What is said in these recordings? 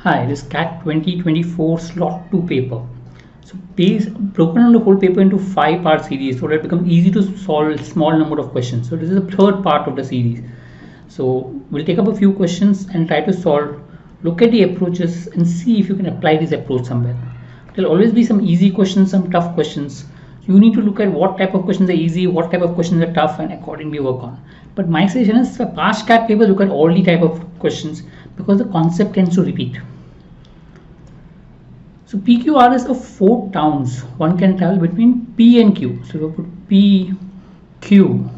Hi, this CAT 2024 slot 2 paper. So broken down the whole paper into 5-part series so that it becomes easy to solve a small number of questions. So this is the third part of the series. So we'll take up a few questions and try to solve, look at the approaches and see if you can apply this approach somewhere. There will always be some easy questions, some tough questions. You need to look at what type of questions are easy, what type of questions are tough, and accordingly work on. But my suggestion is for past CAT papers, look at all the type of questions because the concept tends to repeat. So PQR is of 4 towns. One can travel between P and Q. So we put P, Q,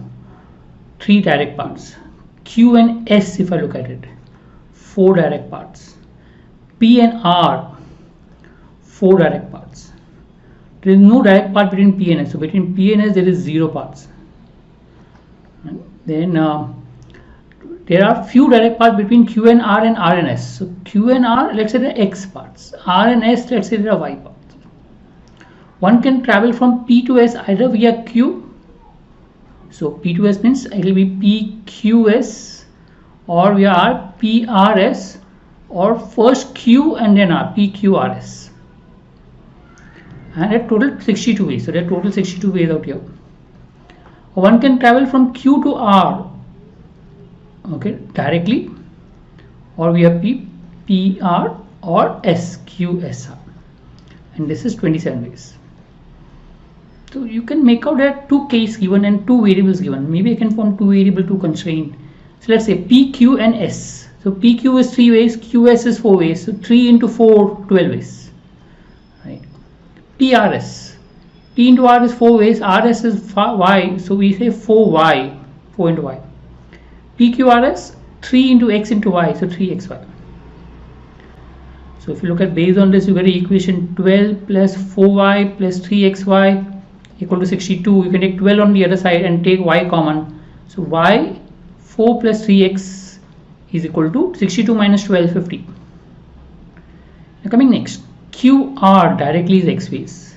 3 direct paths. Q and S, if I look at it, 4 direct paths. P and R, 4 direct paths. There is no direct path between P and S. So between P and S, there is 0 paths. And then there are few direct paths between Q and R and S. So Q and R, let's say they're X paths. R and S, let's say they're Y paths. One can travel from P to S either via Q. So P to S means it will be PQS or via R, PRS, or first Q and then R, PQRS. And a total 62 ways. So there are total 62 ways out here. One can travel from Q to R, okay, directly, or via P, PR, or SQSR, and this is 27 ways. So you can make out that 2 cases given and 2 variables given. Maybe I can form 2 variable, 2 constraint. So let's say P, Q, and S. So PQ is 3 ways, QS is 4 ways. So 3 into 4, 12 ways. Right. PRS. P into R is 4 ways. RS is Y. So we say 4Y, 4 into Y. PQRS, 3 into X into Y, so 3XY. So if you look at based on this, you get the equation 12 plus 4Y plus 3XY equal to 62. You can take 12 on the other side and take Y common. So Y 4 plus 3X is equal to 62 minus 12, 50. Now coming next, QR directly is X ways.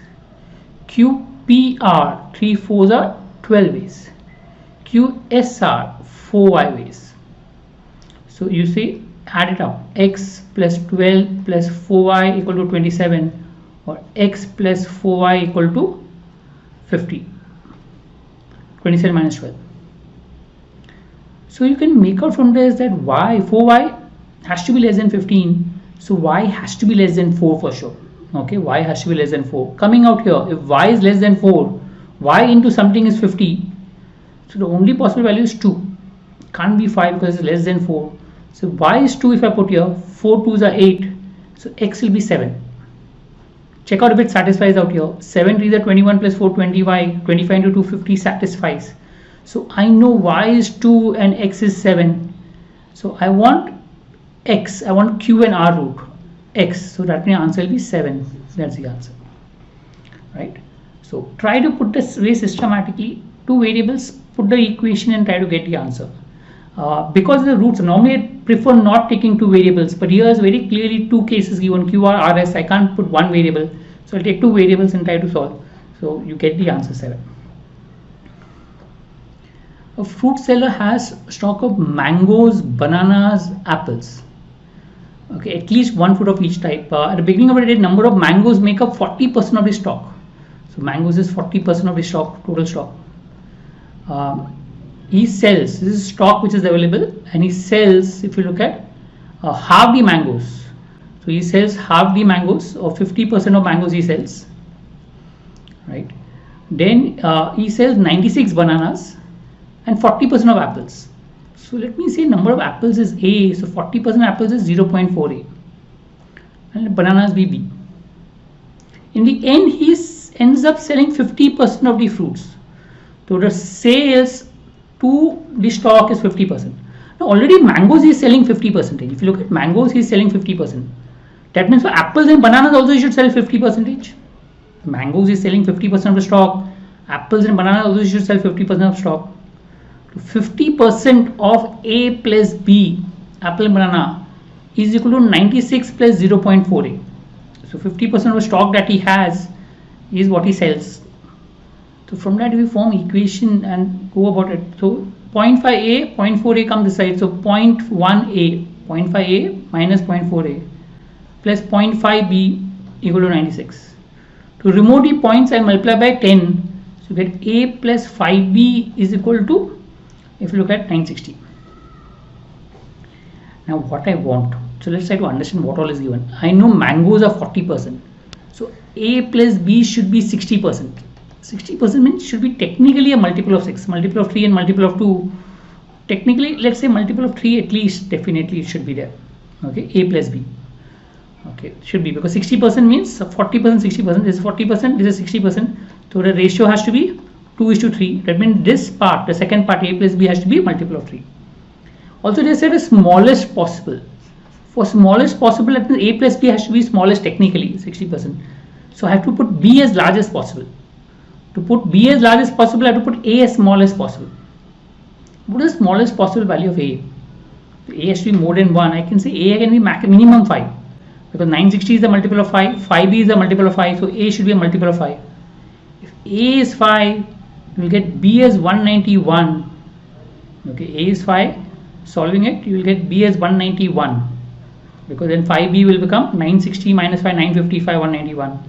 QPR, 3 4s are 12 ways. QSR, 4Y ways. So you see, add it up, X plus 12 plus 4Y equal to 27, or X plus 4Y equal to 50. 27 minus 12. So you can make out from this that Y, 4Y has to be less than 15. So Y has to be less than 4 for sure. Okay, Y has to be less than 4. Coming out here, if Y is less than 4, Y into something is 50. So the only possible value is 2. Can't be 5 because it's less than 4. So Y is 2 if I put here. 4 2s are 8. So X will be 7. Check out if it satisfies out here. 7 3s are 21 plus 4, 20Y. 25 into 2, 50 satisfies. So I know Y is 2 and X is 7. So I want X. I want Q and R root. X. So that means answer will be 7. That's the answer. Right. So try to put this way systematically. 2 variables, put the equation and try to get the answer. Because the roots, normally I prefer not taking 2 variables, but here is very clearly 2 cases given, QR, RS. I can't put 1 variable, so I'll take 2 variables and try to solve. So you get the answer 7. A fruit seller has stock of mangoes, bananas, apples. Okay, at least 1 fruit of each type. At the beginning of the day, number of mangoes make up 40% of the stock. So mangoes is 40% of the stock, total stock. He sells, this is stock which is available, and he sells, if you look at half the mangoes. So he sells half the mangoes, or 50% of mangoes he sells, right? Then he sells 96 bananas and 40% of apples. So let me say number of apples is A, so 40% apples is 0.4A, and bananas be B. In the end, he ends up selling 50% of the fruits. So the sales to the stock is 50%. Now already mangoes he is selling 50%. If you look at mangoes, he is selling 50%. That means for apples and bananas also he should sell 50%. Mangoes is selling 50% of the stock. Apples and bananas also he should sell 50% of stock. 50% of A plus B, apple and banana, is equal to 96 plus 0.4A. So 50% of the stock that he has is what he sells. So from that we form equation and go about it. So 0.5a, 0.4a come this side. So 0.1a, 0.5a minus 0.4a. plus 0.5b equal to 96. To remove the points, I multiply by 10. So you get a plus 5b is equal to, if you look at 960. Now what I want, so let's try to understand what all is given. I know mangoes are 40%. So a plus b should be 60%. 60% means should be technically a multiple of 6, multiple of 3 and multiple of 2. Technically, let's say multiple of 3 at least, definitely it should be there. Okay, a plus b. Okay, should be, because 60% means 40%, 60%, this is 40%, this is 60%. So the ratio has to be 2:3. That means this part, the second part, a plus b, has to be multiple of 3. Also they said the smallest possible. For smallest possible, that means a plus b has to be smallest technically, 60%. So I have to put b as large as possible. To put b as large as possible, I have to put a as small as possible. What is the smallest possible value of a? A has to be more than 1. I can say a can be minimum 5. Because 960 is the multiple of 5, 5b is the multiple of 5, so a should be a multiple of 5. If a is 5, you will get b as 191. Okay, a is 5, solving it, you will get b as 191. Because then 5b will become 960 minus 5, 955, 191.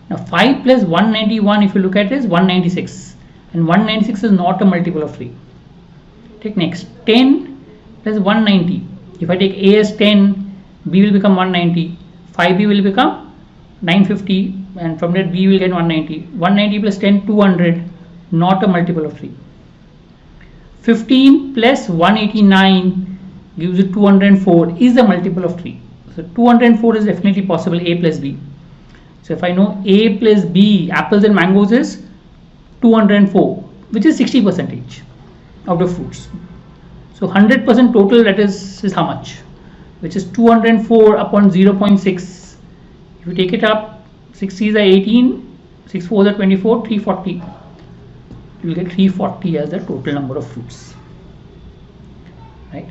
Now 5 plus 191, if you look at it, is 196. And 196 is not a multiple of 3. Take next, 10 plus 190. If I take a as 10, b will become 190. 5b will become 950, and from that b will get 190. 190 plus 10, 200, not a multiple of 3. 15 plus 189 gives you 204, is a multiple of 3. So 204 is definitely possible, a plus b. So if I know a plus b, apples and mangoes, is 204, which is 60% of the fruits. So 100% total, that is how much? Which is 204 upon 0.6. If you take it up, 6 3s are 18, 6 4s are 24, 340. You will get 340 as the total number of fruits. Right?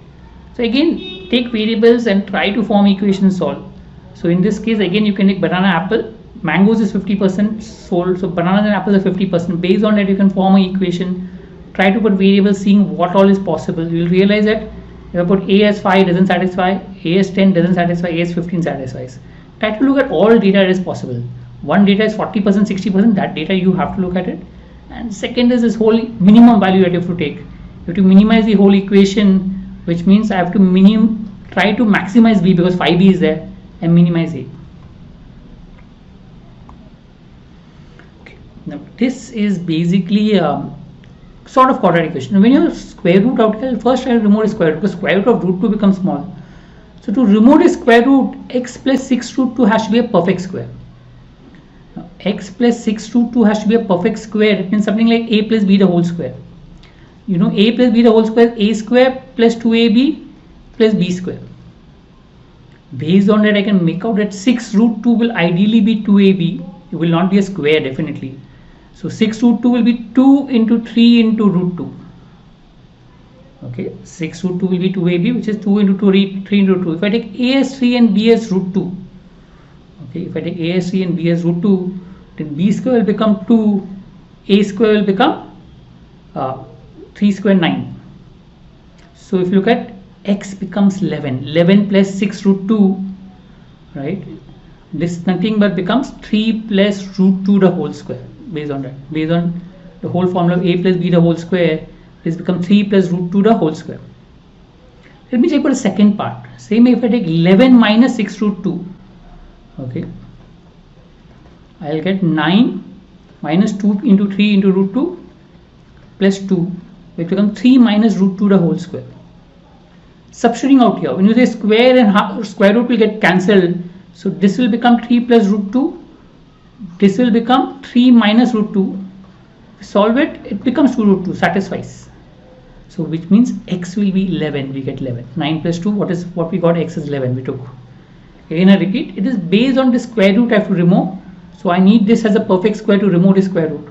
So again, take variables and try to form equations solve. So in this case, again, you can take banana, apple. Mangoes is 50% sold, so bananas and apples are 50%. Based on that, you can form an equation. Try to put variables, seeing what all is possible. You will realize that if I put a as 5 doesn't satisfy, a as 10 doesn't satisfy, a as 15 satisfies. Try to look at all data that is possible. One data is 40%, 60%, that data you have to look at it. And second is this whole minimum value that you have to take. You have to minimize the whole equation, which means I have to try to maximize b because 5b is there, and minimize a. Okay. Now this is basically sort of quadratic equation. When you have square root out here, first try to remove a square root, because square root of root 2 becomes small. So to remove a square root, x plus 6 root 2 has to be a perfect square. Now, x plus 6 root 2 has to be a perfect square. It means something like a plus b the whole square. You know, a plus b the whole square is a square plus 2ab plus b square. Based on that, I can make out that 6 root 2 will ideally be 2ab. It will not be a square, definitely. So 6 root 2 will be 2 into 3 into root 2. Okay, 6 root 2 will be 2ab, which is 2 into 3 into 2. If I take a as 3 and b as root 2, okay, if I take a as 3 and b as root 2, then b square will become 2, a square will become 3 square 9. So if you look at x becomes 11, 11 plus 6 root 2, right? This nothing but becomes 3 plus root 2 the whole square. Based on that, based on the whole formula of a plus b the whole square, this becomes 3 plus root 2 the whole square. Let me check for the second part. Same if I take 11 minus 6 root 2, okay, I'll get 9 minus 2 into 3 into root 2 plus 2, which becomes 3 minus root 2 the whole square. Substituting out here, when you say square and square root will get cancelled, so this will become 3 plus root 2. This will become 3 minus root 2. Solve it, it becomes 2 root 2, satisfies. So which means x will be 11, we get 11. 9 plus 2, what we got, x is 11, we took. Again I repeat, it is based on the square root I have to remove. So I need this as a perfect square to remove the square root.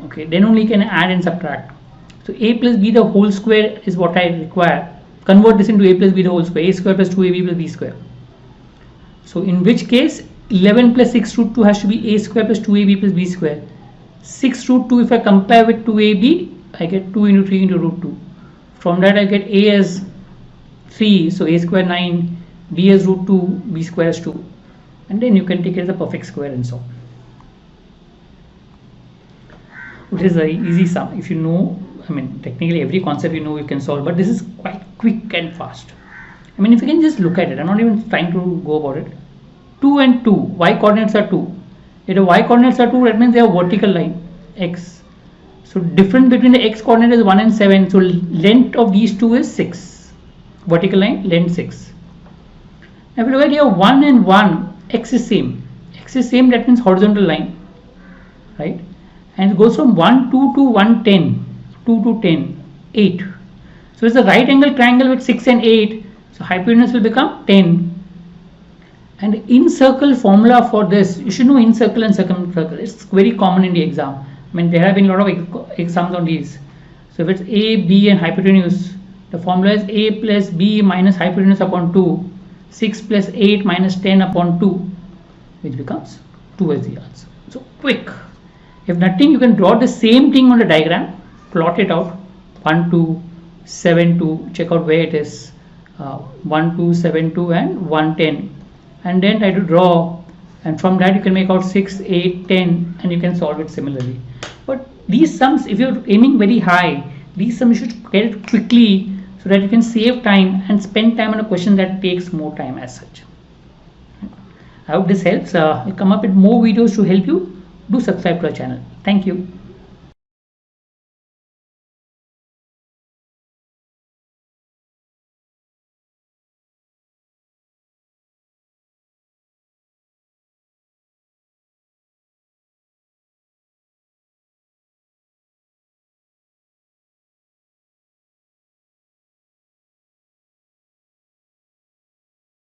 Okay, then only can add and subtract. So a plus b the whole square is what I require. Convert this into a plus b the whole square, a square plus 2ab plus b square. So in which case 11 plus 6 root 2 has to be a square plus 2ab plus b square. 6 root 2, if I compare with 2ab, I get 2 into 3 into root 2. From that I get a as 3, so a square 9, b as root 2, b square as 2. and then you can take it as a perfect square and so on. It is a easy sum. If you know, I mean, technically every concept you know you can solve, but this is quite quick and fast. I mean, if you can just look at it, I'm not even trying to go about it. 2 and 2, y coordinates are 2. If the y coordinates are 2, that means they have vertical line x. So difference between the x coordinate is 1 and 7. So length of these two is 6. Vertical line, length 6. Now if you look at here 1 and 1, x is same. X is same, that means horizontal line, right? And it goes from 1, 2 to 1, 10. 2 to 10, 8. So it's a right angle triangle with 6 and 8. So hypotenuse will become 10. And in circle formula for this, you should know in circle and circumcircle. It's very common in the exam. I mean, there have been a lot of exams on these. So if it's a, b and hypotenuse, the formula is a plus b minus hypotenuse upon 2, 6 plus 8 minus 10 upon 2, which becomes 2 as the answer. So quick. If nothing, you can draw the same thing on the diagram, plot it out, 1, 2, 7, 2, check out where it is, 1, 2, 7, 2 and 1, 10. And then try to draw, and from that you can make out 6, 8, 10, and you can solve it similarly. But these sums, if you're aiming very high, these sums you should get it quickly so that you can save time and spend time on a question that takes more time as such. I hope this helps. I'll come up with more videos to help you. Do subscribe to our channel. Thank you.